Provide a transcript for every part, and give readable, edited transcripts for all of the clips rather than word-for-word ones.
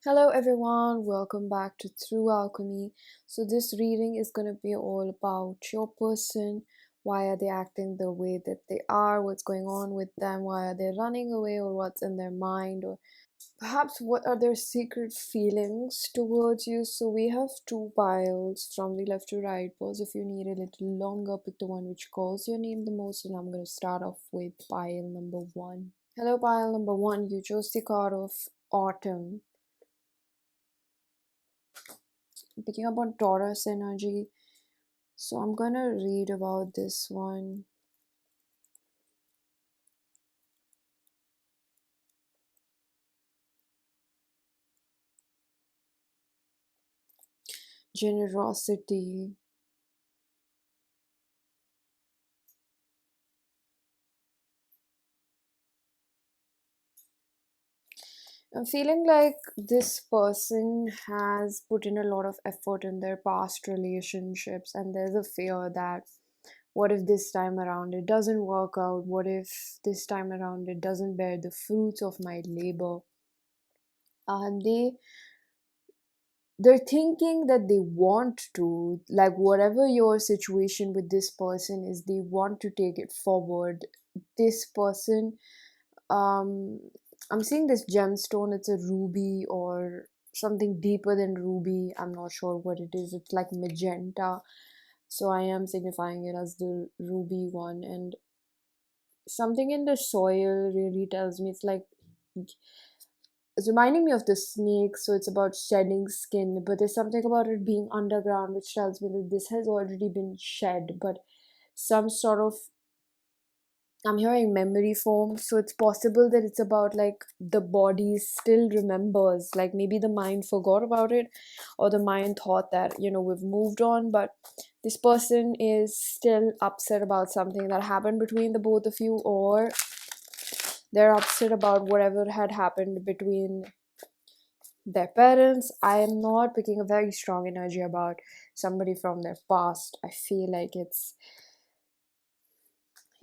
Hello everyone, welcome back to Through Alchemy. So this reading is going to be all about your person. Why are they acting the way that they are? What's going on with them? Why are they running away, or what's in their mind, or perhaps what are their secret feelings towards you? So we have two piles from the left to right. Pause if you need a little longer. Pick the one which calls your name the most, and I'm going to start off with pile number one. Hello, pile number one. You chose the card of autumn. Picking up on Taurus energy. So I'm gonna read about this one. Generosity. I'm feeling like this person has put in a lot of effort in their past relationships, and there's a fear that what if this time around it doesn't work out? What if this time around it doesn't bear the fruits of my labor? And they're thinking that they want to, like, whatever your situation with this person is, they want to take it forward. This person, um I'm seeing this gemstone. It's a ruby or something deeper than ruby. I'm not sure what it is. It's like magenta, so I am signifying it as the ruby one. And something in the soil really tells me it's reminding me of the snake. So it's about shedding skin, but there's something about it being underground which tells me that this has already been shed, but some sort of, I'm hearing memory foam. So it's possible that it's about like the body still remembers, like maybe the mind forgot about it, or the mind thought that, we've moved on, but this person is still upset about something that happened between the both of you, or they're upset about whatever had happened between their parents. I am not picking a very strong energy about somebody from their past. I feel like it's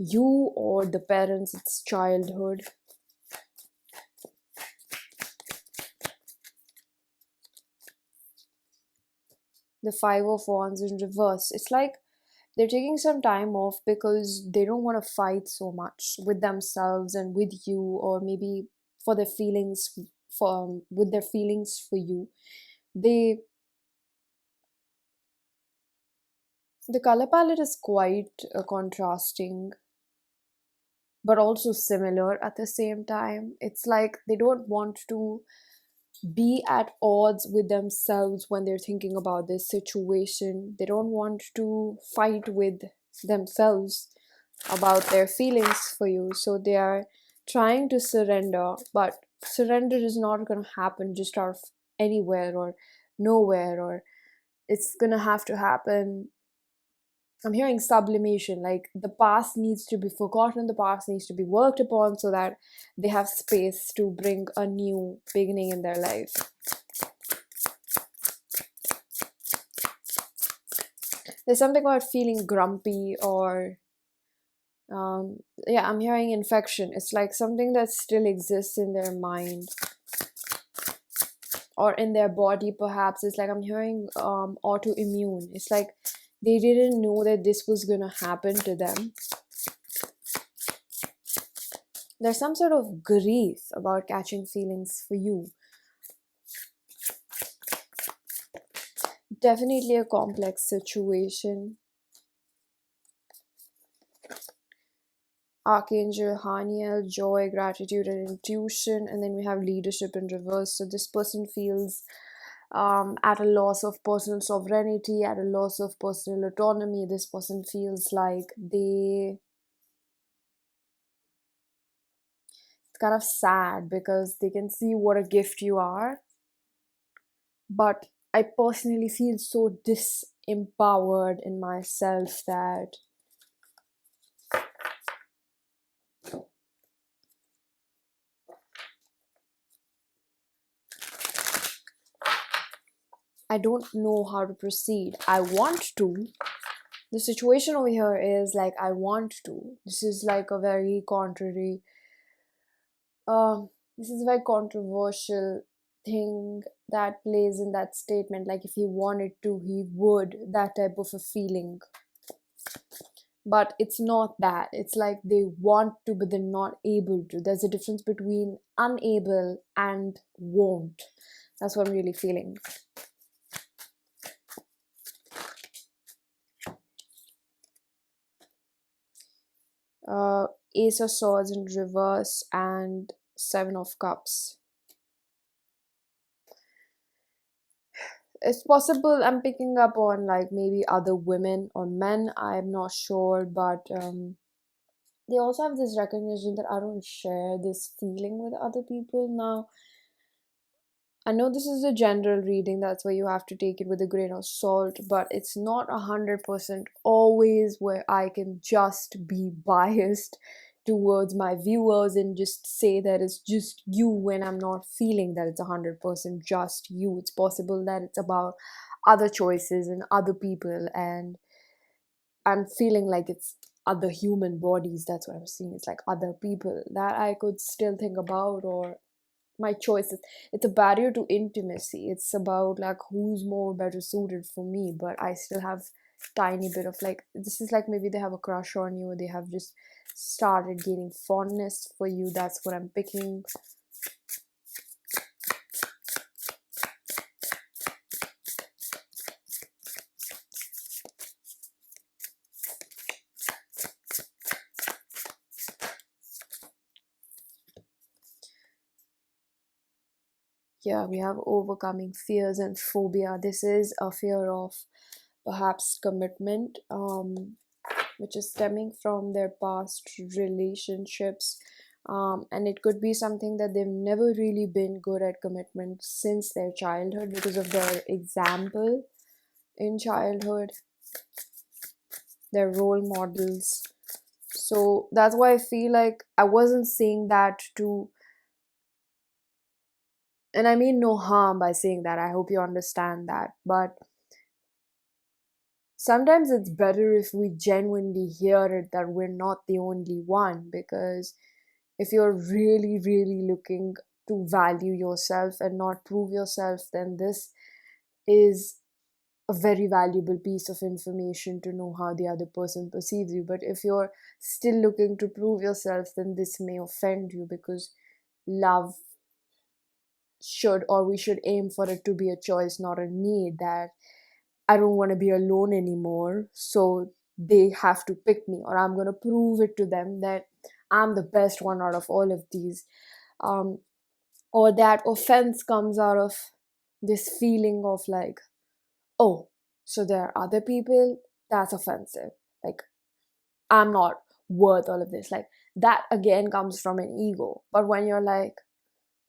you or the parents, it's childhood. The Five of Wands in reverse. It's like they're taking some time off because they don't want to fight so much with themselves and with you, or maybe for their feelings, for with their feelings for you. They the color palette is quite contrasting, but also similar at the same time. It's like they don't want to be at odds with themselves when they're thinking about this situation. They don't want to fight with themselves about their feelings for you. So they are trying to surrender, but surrender is not going to happen just out of anywhere or nowhere, or it's going to have to happen. I'm hearing sublimation, like the past needs to be forgotten, the past needs to be worked upon so that they have space to bring a new beginning in their life. There's something about feeling grumpy, or yeah, I'm hearing infection. It's like something that still exists in their mind or in their body, perhaps. It's like I'm hearing autoimmune. It's like they didn't know that this was gonna happen to them. There's some sort of grief about catching feelings for you. Definitely a complex situation. Archangel Haniel, joy, gratitude, and intuition. And then we have leadership in reverse. So this person feels at a loss of personal sovereignty, at a loss of personal autonomy. This person feels like it's kind of sad because they can see what a gift you are. But I personally feel so disempowered in myself that I don't know how to proceed. I want to. The situation over here is like I want to. This is like a very contrary. This is very controversial thing that plays in that statement, like if he wanted to, he would, that type of a feeling. But it's not that. It's like they want to, but they're not able to. There's a difference between unable and won't. That's what I'm really feeling. Ace of Swords in reverse and Seven of Cups. It's possible I'm picking up on like maybe other women or men, I'm not sure, but they also have this recognition that I don't share this feeling with other people. Now, I know this is a general reading, that's why you have to take it with a grain of salt, but it's not 100% always where I can just be biased towards my viewers and just say that it's just you when I'm not feeling that it's 100% just you. It's possible that it's about other choices and other people, and I'm feeling like it's other human bodies. That's what I'm seeing. It's like other people that I could still think about, or my choices. It's a barrier to intimacy. It's about like who's more better suited for me, but I still have tiny bit of like, this is like maybe they have a crush on you, or they have just started gaining fondness for you. That's what I'm picking. Yeah, we have overcoming fears and phobia. This is a fear of perhaps commitment, which is stemming from their past relationships. And it could be something that they've never really been good at commitment since their childhood because of their example in childhood, their role models. So that's why I feel like I wasn't saying that to, and I mean no harm by saying that. I hope you understand that. But sometimes it's better if we genuinely hear it that we're not the only one, because if you're really, really looking to value yourself and not prove yourself, then this is a very valuable piece of information to know how the other person perceives you. But if you're still looking to prove yourself, then this may offend you, because love should, or we should aim for it to be a choice, not a need. That I don't want to be alone anymore, so they have to pick me, or I'm going to prove it to them that I'm the best one out of all of these. Um, or that offense comes out of this feeling of like, oh, so there are other people, that's offensive. Like, I'm not worth all of this. Like, that again comes from an ego. But when you're like,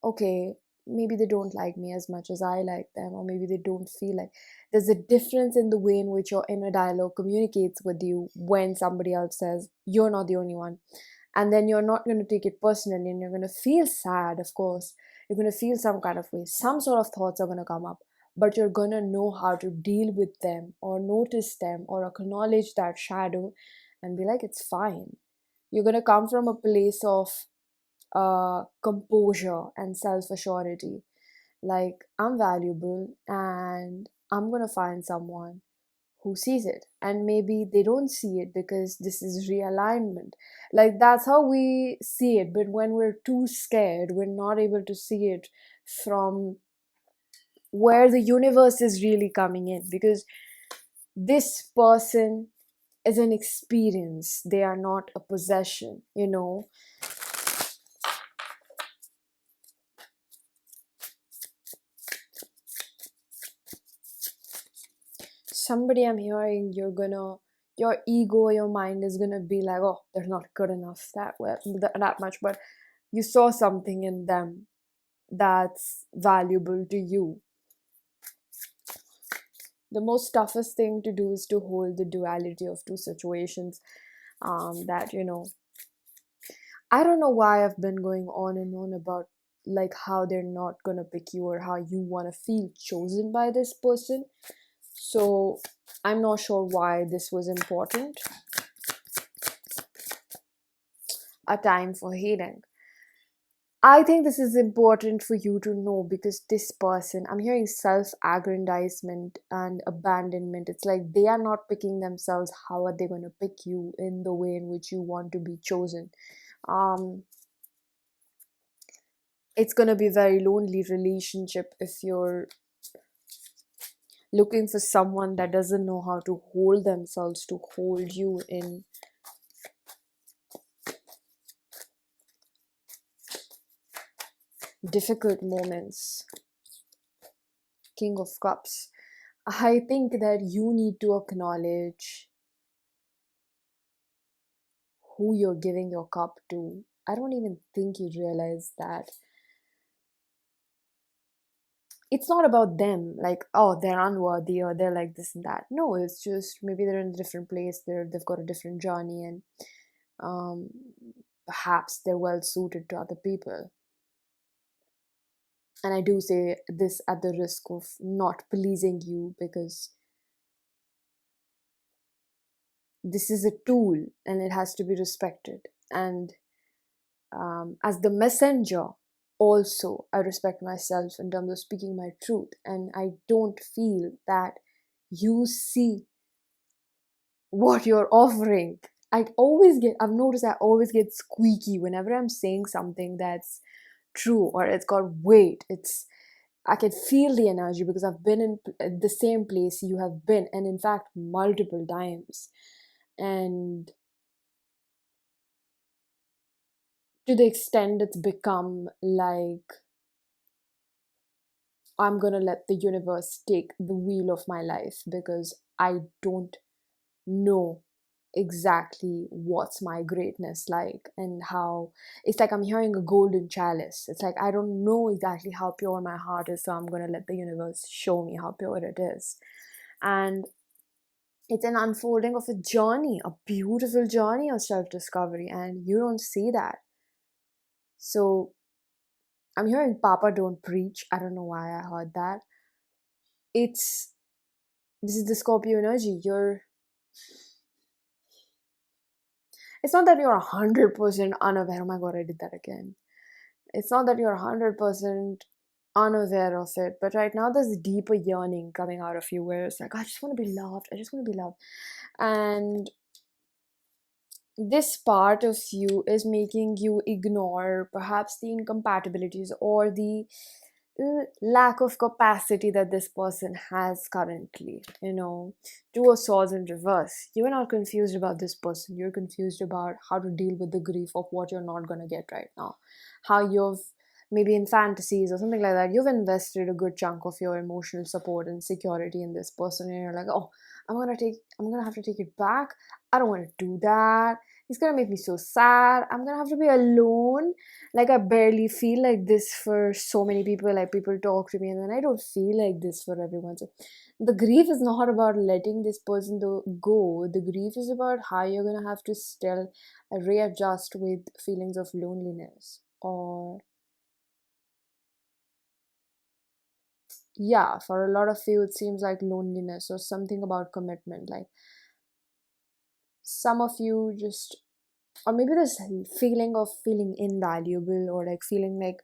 okay, maybe they don't like me as much as I like them, or maybe they don't feel like, there's a difference in the way in which your inner dialogue communicates with you when somebody else says you're not the only one. And then you're not going to take it personally, and you're going to feel sad, of course. You're going to feel some kind of way. Some sort of thoughts are going to come up, but you're going to know how to deal with them, or notice them, or acknowledge that shadow and be like, it's fine. You're going to come from a place of composure and self-assurity. Like, I'm valuable and I'm gonna find someone who sees it, and maybe they don't see it because this is realignment. Like, that's how we see it. But when we're too scared, we're not able to see it from where the universe is really coming in, because this person is an experience, they are not a possession, you know. Somebody I'm hearing, your ego, your mind is gonna be like, oh, they're not good enough that much, but you saw something in them that's valuable to you. The most toughest thing to do is to hold the duality of two situations. That, you know, I don't know why I've been going on and on about like how they're not gonna pick you, or how you wanna feel chosen by this person. So I'm not sure why this was important. A time for healing. I think this is important for you to know, because this person, I'm hearing self aggrandizement and abandonment. It's like they are not picking themselves. How are they going to pick you in the way in which you want to be chosen? Um, it's going to be a very lonely relationship if you're looking for someone that doesn't know how to hold themselves to hold you in difficult moments. King of Cups. I think that you need to acknowledge who you're giving your cup to. I don't even think you realize that it's not about them, like, oh, they're unworthy or they're like this and that. No, it's just maybe they're in a different place, they've got a different journey, and um, perhaps they're well suited to other people. And I do say this at the risk of not pleasing you, because this is a tool and it has to be respected. And as the messenger, also I respect myself in terms of speaking my truth, and I don't feel that you see what you're offering. I've noticed I always get squeaky whenever I'm saying something that's true or it's got weight. I can feel the energy because I've been in the same place you have been, and in fact multiple times. And to the extent it's become like, I'm gonna let the universe take the wheel of my life because I don't know exactly what's my greatness like, and how it's like I'm hearing a golden chalice. It's like I don't know exactly how pure my heart is, so I'm gonna let the universe show me how pure it is. And it's an unfolding of a journey, a beautiful journey of self discovery, and you don't see that. So I'm hearing Papa don't preach. I don't know why I heard that. It's This is the Scorpio energy. It's not that you're 100% unaware. Oh my god, I did that again. It's not that you're 100% unaware of it, but right now there's a deeper yearning coming out of you where it's like, I just want to be loved. I just want to be loved. And this part of you is making you ignore perhaps the incompatibilities or the lack of capacity that this person has currently. Two of swords in reverse. You're not confused about this person, you're confused about how to deal with the grief of what you're not going to get right now. How you've, maybe in fantasies or something like that, you've invested a good chunk of your emotional support and security in this person, and you're like, oh, I'm gonna have to take it back. I don't want to do that. He's gonna make me so sad. I'm gonna have to be alone. Like, I barely feel like this for so many people. Like, people talk to me and then I don't feel like this for everyone. So the grief is not about letting this person go. The grief is about how you're gonna have to still readjust with feelings of loneliness, or yeah, for a lot of you it seems like loneliness or something about commitment. Like, some of you just, or maybe this feeling of feeling invaluable, or like feeling like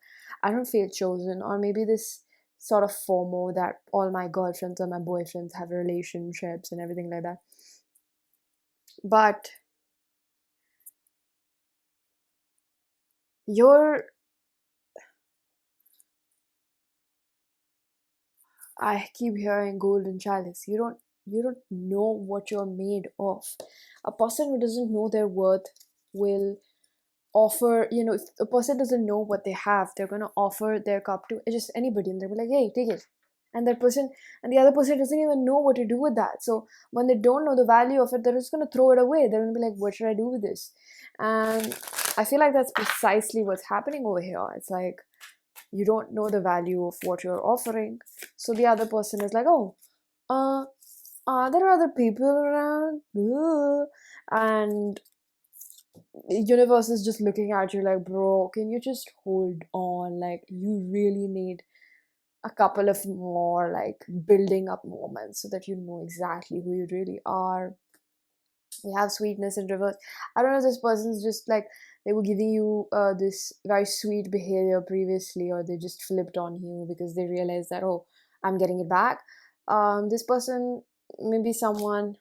I don't feel chosen, or maybe this sort of FOMO that all my girlfriends or my boyfriends have relationships and everything like that. But you're, I keep hearing golden chalice. You don't know what you're made of. A person who doesn't know their worth will offer, if a person doesn't know what they have, they're going to offer their cup to just anybody, and they'll be like, hey, take it. And that person, and the other person doesn't even know what to do with that. So when they don't know the value of it, they're just going to throw it away. They're going to be like, what should I do with this? And I feel like that's precisely what's happening over here. It's like, you don't know the value of what you're offering, so the other person is like, oh, uh there are other people around. Ugh. And the universe is just looking at you like, bro, can you just hold on? Like, you really need a couple of more, like, building up moments so that you know exactly who you really are. We have sweetness in reverse. I don't know if this person's just like they were giving you this very sweet behavior previously, or they just flipped on you because they realized that, oh, I'm getting it back. This person, maybe someone,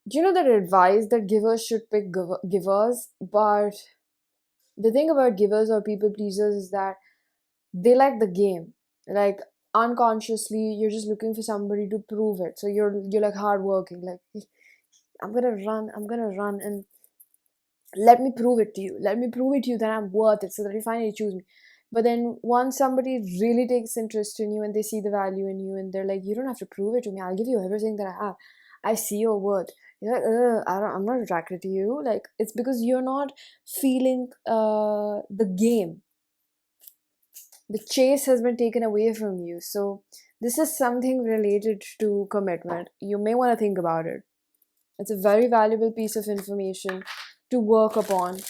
do you know that advice that givers should pick givers? But the thing about givers or people pleasers is that they like the game. Like unconsciously, you're just looking for somebody to prove it. So you're like hardworking, like I'm gonna run, and let me prove it to you. Let me prove it to you that I'm worth it, so that you finally choose me. But then once somebody really takes interest in you and they see the value in you, and they're like, you don't have to prove it to me. I'll give you everything that I have. I see your worth. You're like, I'm not attracted to you. Like, it's because you're not feeling the game. The chase has been taken away from you. So this is something related to commitment. You may want to think about it. It's a very valuable piece of information to work upon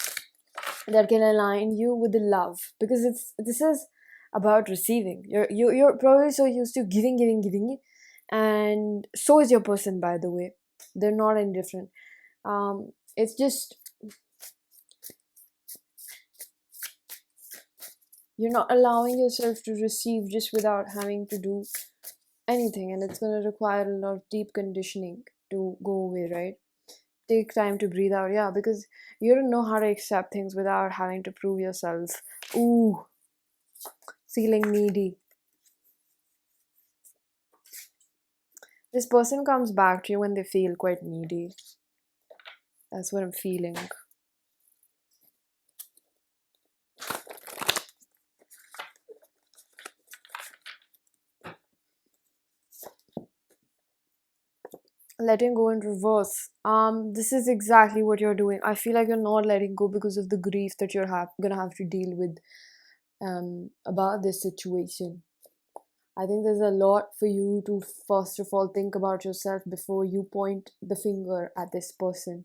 that can align you with the love, because this is about receiving. You're probably so used to giving, and so is your person, by the way. They're not indifferent. It's just you're not allowing yourself to receive just without having to do anything, and it's going to require a lot of deep conditioning to go away, right? Take time to breathe out, yeah, because you don't know how to accept things without having to prove yourself. Ooh, feeling needy. This person comes back to you when they feel quite needy. That's what I'm feeling. Letting go in reverse. This is exactly what you're doing. I feel like you're not letting go because of the grief that you're gonna have to deal with about this situation. I think there's a lot for you to first of all think about yourself before you point the finger at this person.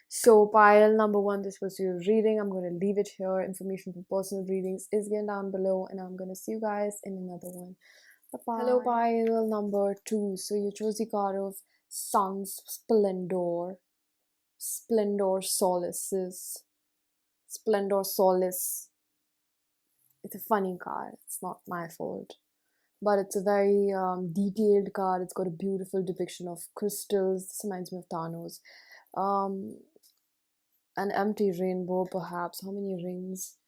So pile number one, this was your reading. I'm going to leave it here. Information for personal readings is again down below, and I'm going to see you guys in another one. Bye-bye. Hello, pile number two. So you chose the card of Sun's Splendor. Splendor Solaces. Splendor Solace. It's a funny card. It's not my fault. But it's a very detailed card. It's got a beautiful depiction of crystals. This reminds me of Thanos. An empty rainbow, perhaps. How many rings?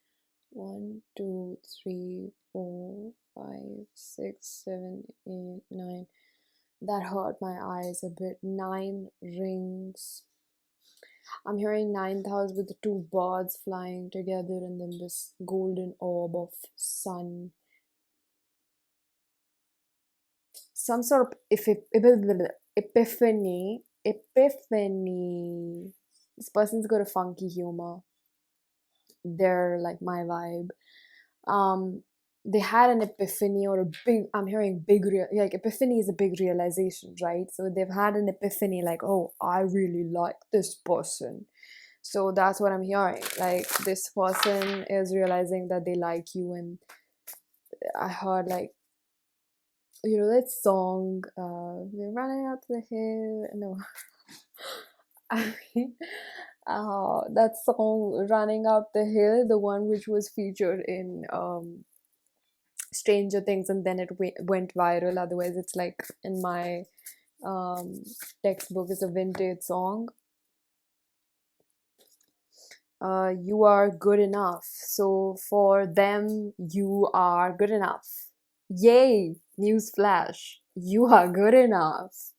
1, 2, 3, 4, 5, 6, 7, 8, 9. That hurt my eyes a bit. 9 rings. I'm hearing 9th house with the 2 birds flying together, and then this golden orb of sun. Some sort of epiphany. This person's got a funky humor. They're like my vibe. They had an epiphany, or I'm hearing like epiphany is a big realization, right? So they've had an epiphany, like, oh, I really like this person. So that's what I'm hearing. Like, this person is realizing that they like you, and I heard, like, that song, "We're running up the hill." No, I mean, that song, "Running Up the Hill," the one which was featured in Stranger Things, and then it went viral. Otherwise, it's like in my textbook, it's a vintage song. You are good enough. So for them, you are good enough. Yay! Newsflash. You are good enough.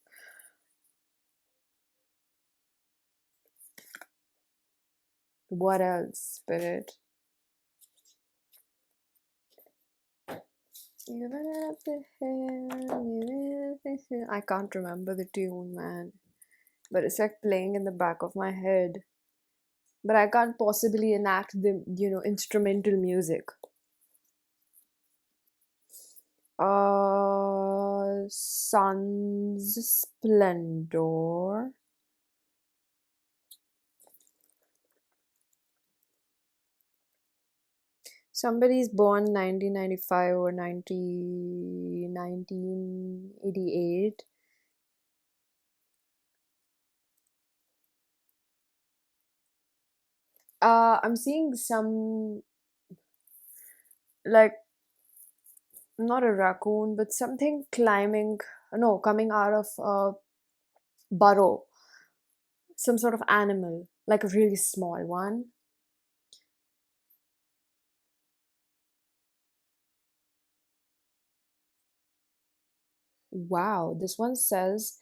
What else, Spirit? I can't remember the tune, man. But it's like playing in the back of my head. But I can't possibly enact the, instrumental music. Sun's Splendor. Somebody's born 1995 or 1988. I'm seeing some, like, not a raccoon, but something climbing, no, coming out of a burrow, some sort of animal, like a really small one. Wow, this one says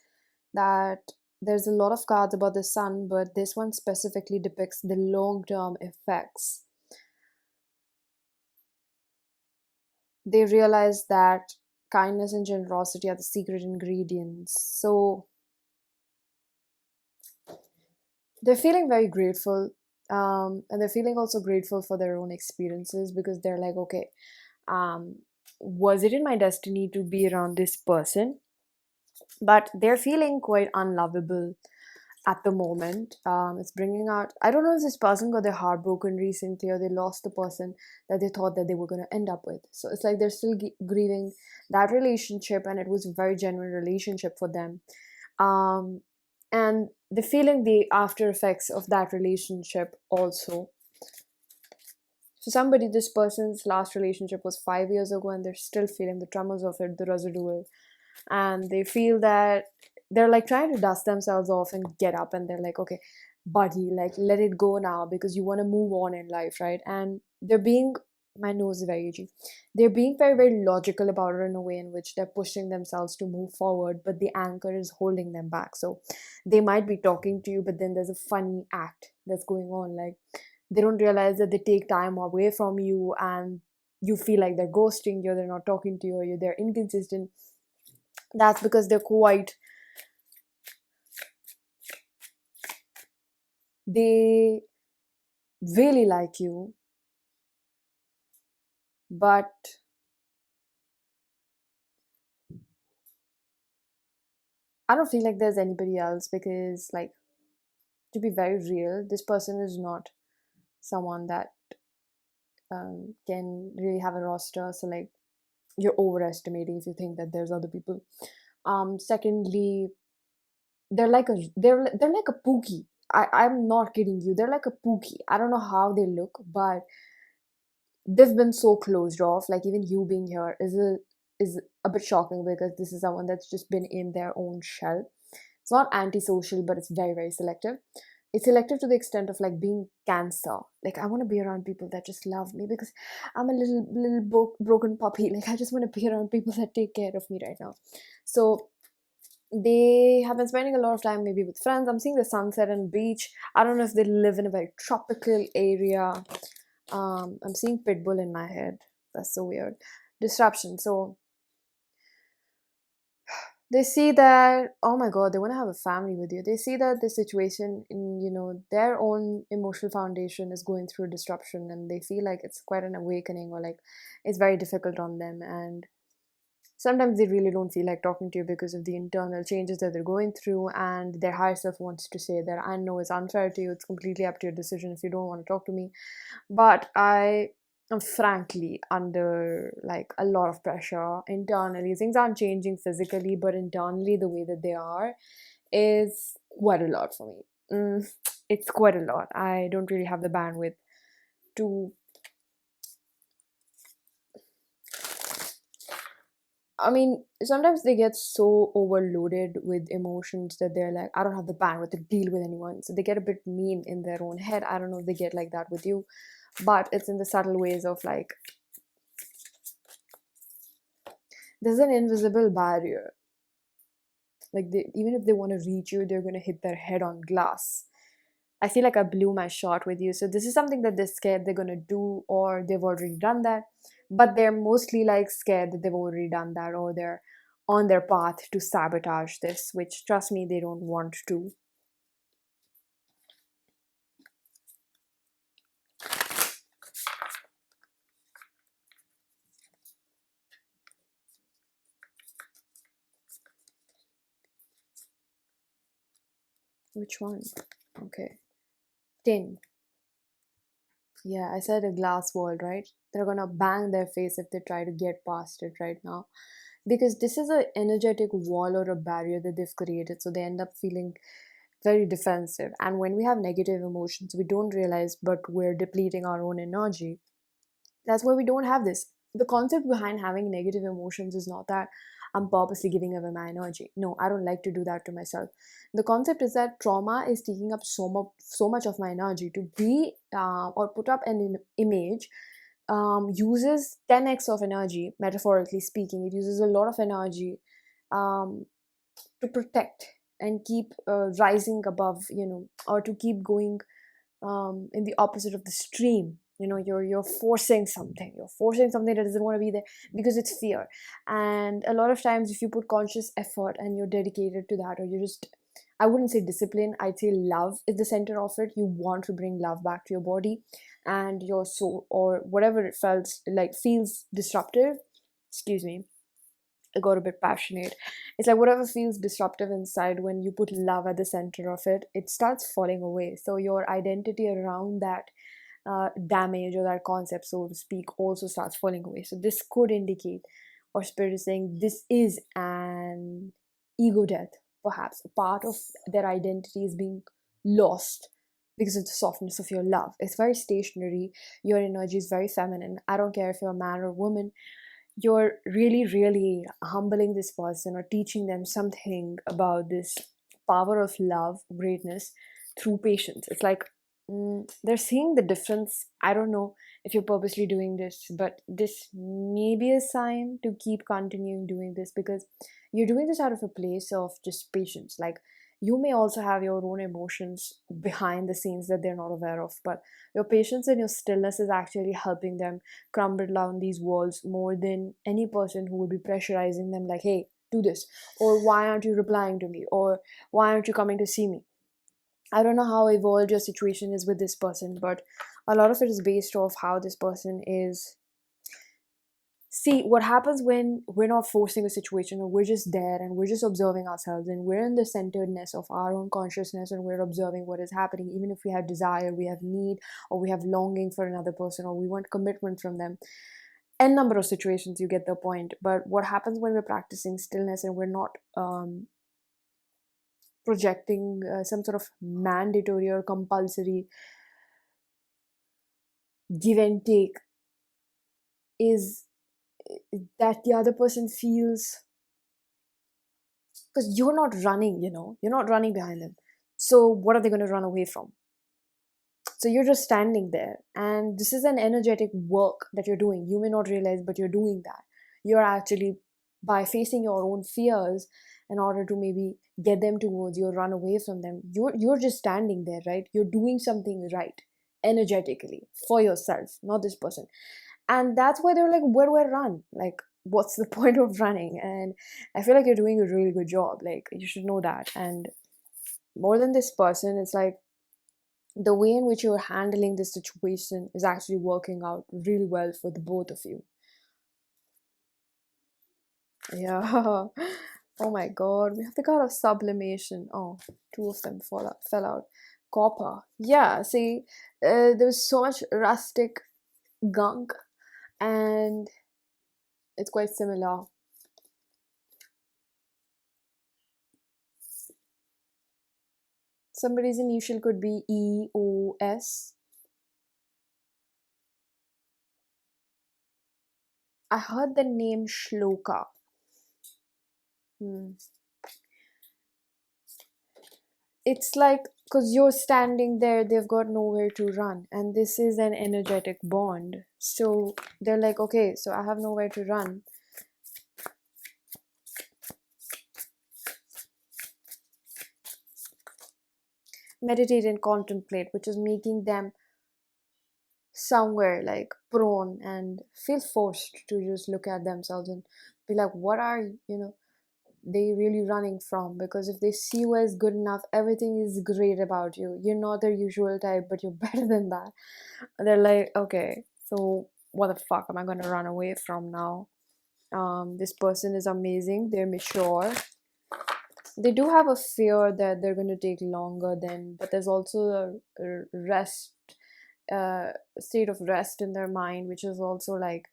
that there's a lot of cards about the sun, but this one specifically depicts the long term effects. They realize that kindness and generosity are the secret ingredients. So they're feeling very grateful, and they're feeling also grateful for their own experiences, because they're like, okay, um, was it in my destiny to be around this person? But they're feeling quite unlovable at the moment. It's bringing out, I don't know if this person got their heart broken recently, or they lost the person that they thought that they were going to end up with. So it's like they're still grieving that relationship, and it was a very genuine relationship for them. um, and the feeling the after effects of that relationship also. So somebody, this person's last relationship was 5 years ago, and they're still feeling the tremors of it, the residual, and they feel that they're like trying to dust themselves off and get up, and they're like, okay, buddy, like let it go now, because you want to move on in life, right? And they're being, my nose is very itchy, they're being very very logical about it, in a way in which they're pushing themselves to move forward, but the anchor is holding them back. So they might be talking to you, but then there's a funny act that's going on, like they don't realize that they take time away from you, and you feel like they're ghosting you, they're not talking to you, or they're inconsistent. That's because they're quite, they really like you, but I don't feel like there's anybody else, because, like, to be very real, this person is not someone that can really have a roster. So, like, you're overestimating if you think that there's other people. Secondly, they're like a pookie. I'm not kidding you. They're like a pookie. I don't know how they look, but they've been so closed off. Like, even you being here is a bit shocking, because this is someone that's just been in their own shell. It's not antisocial, but it's very very selective. It's selective to the extent of like being cancer. Like, I want to be around people that just love me, because I'm a little broken puppy. Like, I just want to be around people that take care of me right now. So they have been spending a lot of time maybe with friends. I'm seeing the sunset and beach. I don't know if they live in a very tropical area. I'm seeing pitbull in my head. That's so weird. Disruption. So they see that, oh my god, they want to have a family with you. They see that the situation in, their own emotional foundation is going through disruption, and they feel like it's quite an awakening, or like it's very difficult on them. And sometimes they really don't feel like talking to you because of the internal changes that they're going through, and their higher self wants to say that, I know it's unfair to you, it's completely up to your decision if you don't want to talk to me, but I am frankly under like a lot of pressure internally. Things aren't changing physically, but internally the way that they are is quite a lot for me. It's quite a lot. I don't really have the bandwidth to, I mean, sometimes they get so overloaded with emotions that they're like, I don't have the bandwidth to deal with anyone. So they get a bit mean in their own head. I don't know if they get like that with you, but it's in the subtle ways of like, there's an invisible barrier. Like, even if they want to reach you, they're going to hit their head on glass. I feel like I blew my shot with you. So this is something that they're scared they're going to do, or they've already done that. But they're mostly like scared that they've already done that, or they're on their path to sabotage this, which, trust me, they don't want to. Which one? Okay. Tin. Yeah, I said a glass wall, right? They're gonna bang their face if they try to get past it right now. Because this is an energetic wall or a barrier that they've created. So they end up feeling very defensive. And when we have negative emotions, we don't realize, but we're depleting our own energy. That's why we don't have this. The concept behind having negative emotions is not that I'm purposely giving away my energy. No, I don't like to do that to myself. The concept is that trauma is taking up so much of my energy. To be or put up an image uses 10x of energy, metaphorically speaking. It uses a lot of energy um, to protect and keep rising above, or to keep going in the opposite of the stream. You're forcing something that doesn't want to be there because it's fear. And a lot of times, if you put conscious effort and you're dedicated to that, or you just, I wouldn't say discipline, I'd say love is the center of it. You want to bring love back to your body and your soul, or whatever it feels disruptive. Excuse me, I got a bit passionate. It's like whatever feels disruptive inside, when you put love at the center of it, it starts falling away. So your identity around that damage or that concept, so to speak, also starts falling away. So this could indicate, or spirit is saying, this is an ego death. Perhaps a part of their identity is being lost because of the softness of your love. It's very stationary. Your energy is very feminine. I don't care if you're a man or woman. You're really, really humbling this person or teaching them something about this power of love, greatness through patience. It's like they're seeing the difference. I don't know if you're purposely doing this, but this may be a sign to keep continuing doing this, because you're doing this out of a place of just patience. Like, you may also have your own emotions behind the scenes that they're not aware of, but your patience and your stillness is actually helping them crumble down these walls more than any person who would be pressurizing them, like, hey, do this, or why aren't you replying to me, or why aren't you coming to see me. I don't know how evolved your situation is with this person, but a lot of it is based off how this person is. See, what happens when we're not forcing a situation, or we're just there and we're just observing ourselves, and we're in the centeredness of our own consciousness, and we're observing what is happening, even if we have desire, we have need, or we have longing for another person, or we want commitment from them. N number of situations, you get the point. But what happens when we're practicing stillness and we're not projecting some sort of mandatory or compulsory give and take, is that the other person feels, because you're not running, you're not running behind them. So what are they going to run away from? So you're just standing there, and this is an energetic work that you're doing. You may not realize, but you're doing that. You're actually, by facing your own fears in order to maybe get them towards you or run away from them, you're just standing there, right? You're doing something right energetically for yourself, not this person. And that's why they're like, where do I run? Like, what's the point of running? And I feel like you're doing a really good job. Like, you should know that. And more than this person, it's like the way in which you're handling this situation is actually working out really well for the both of you. Yeah. Oh my god, we have the god of sublimation. Oh, two of them fell out. Copper. Yeah, see, there was so much rustic gunk, and it's quite similar. Somebody's initial could be EOS. I heard the name Shloka. Hmm. It's like, because you're standing there, they've got nowhere to run, and this is an energetic bond. So they're like, okay, so I have nowhere to run. Meditate and contemplate, which is making them somewhere like prone and feel forced to just look at themselves and be like, what are they really running from? Because if they see you as good enough, everything is great about you. You're not their usual type, but you're better than that. They're like, okay, so what the fuck am I gonna run away from now? This person is amazing, they're mature. They do have a fear that they're going to take longer than, but there's also a rest, state of rest in their mind, which is also like,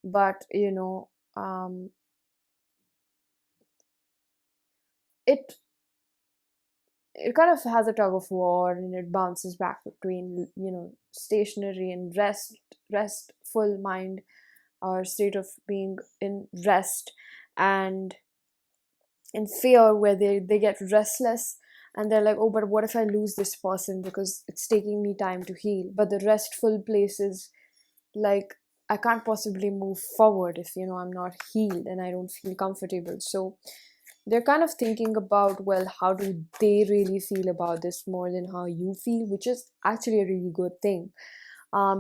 but it it kind of has a tug of war, and it bounces back between, stationary and restful mind, or state of being in rest, and in fear, where they get restless, and they're like, oh, but what if I lose this person, because it's taking me time to heal. But the restful place is like, I can't possibly move forward if, I'm not healed and I don't feel comfortable. So they're kind of thinking about, well, how do they really feel about this more than how you feel, which is actually a really good thing.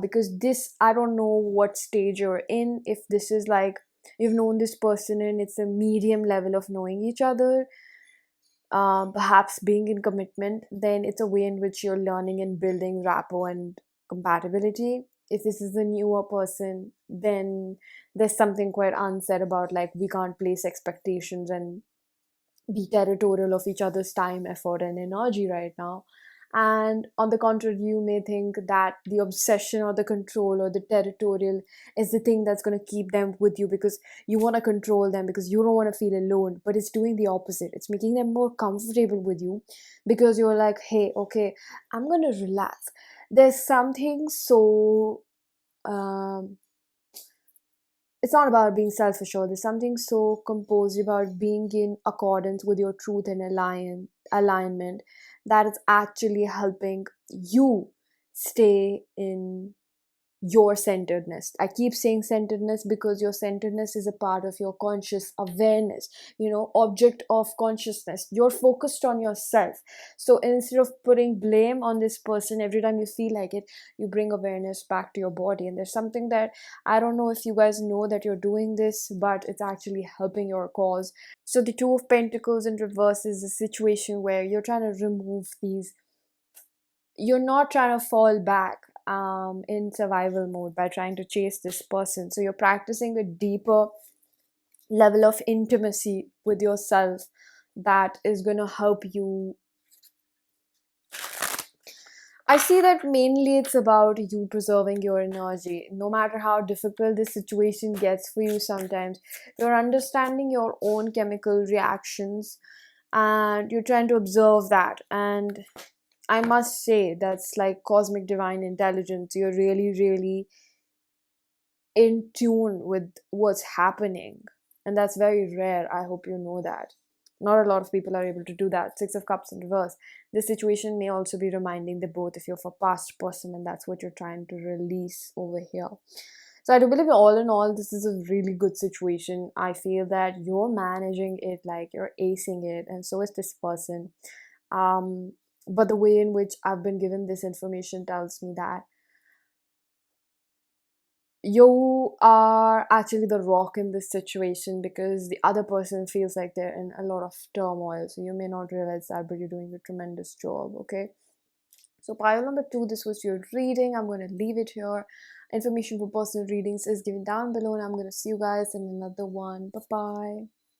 Because this, I don't know what stage you're in, if this is like you've known this person and it's a medium level of knowing each other, perhaps being in commitment, then it's a way in which you're learning and building rapport and compatibility. If this is a newer person, then there's something quite unsaid about, like, we can't place expectations and be territorial of each other's time, effort, and energy right now. And on the contrary, you may think that the obsession or the control or the territorial is the thing that's going to keep them with you, because you want to control them, because you don't want to feel alone. But it's doing the opposite. It's making them more comfortable with you, because you're like, hey, okay, I'm going to relax. There's something so um, it's not about being self-assured. There's something so composed about being in accordance with your truth and alignment, that it's actually helping you stay in your centeredness. I keep saying centeredness because your centeredness is a part of your conscious awareness, object of consciousness. You're focused on yourself. So instead of putting blame on this person every time you feel like it, you bring awareness back to your body. And there's something that, I don't know if you guys know that you're doing this, but it's actually helping your cause. So the Two of Pentacles in reverse is a situation where you're trying to remove these, you're not trying to fall back in survival mode by trying to chase this person. So you're practicing a deeper level of intimacy with yourself that is going to help you. I see that mainly it's about you preserving your energy. No matter how difficult the situation gets for you, sometimes you're understanding your own chemical reactions and you're trying to observe that. And I must say, that's like cosmic divine intelligence. You're really, really in tune with what's happening. And that's very rare. I hope you know that. Not a lot of people are able to do that. Six of Cups in reverse. This situation may also be reminding the both of you of a past person, and that's what you're trying to release over here. So I do believe, all in all, this is a really good situation. I feel that you're managing it, like you're acing it, and so is this person. But the way in which I've been given this information tells me that you are actually the rock in this situation, because the other person feels like they're in a lot of turmoil. So you may not realize that, but you're doing a tremendous job, okay? So pile number 2, this was your reading. I'm going to leave it here. Information for personal readings is given down below, and I'm going to see you guys in another one. Bye-bye.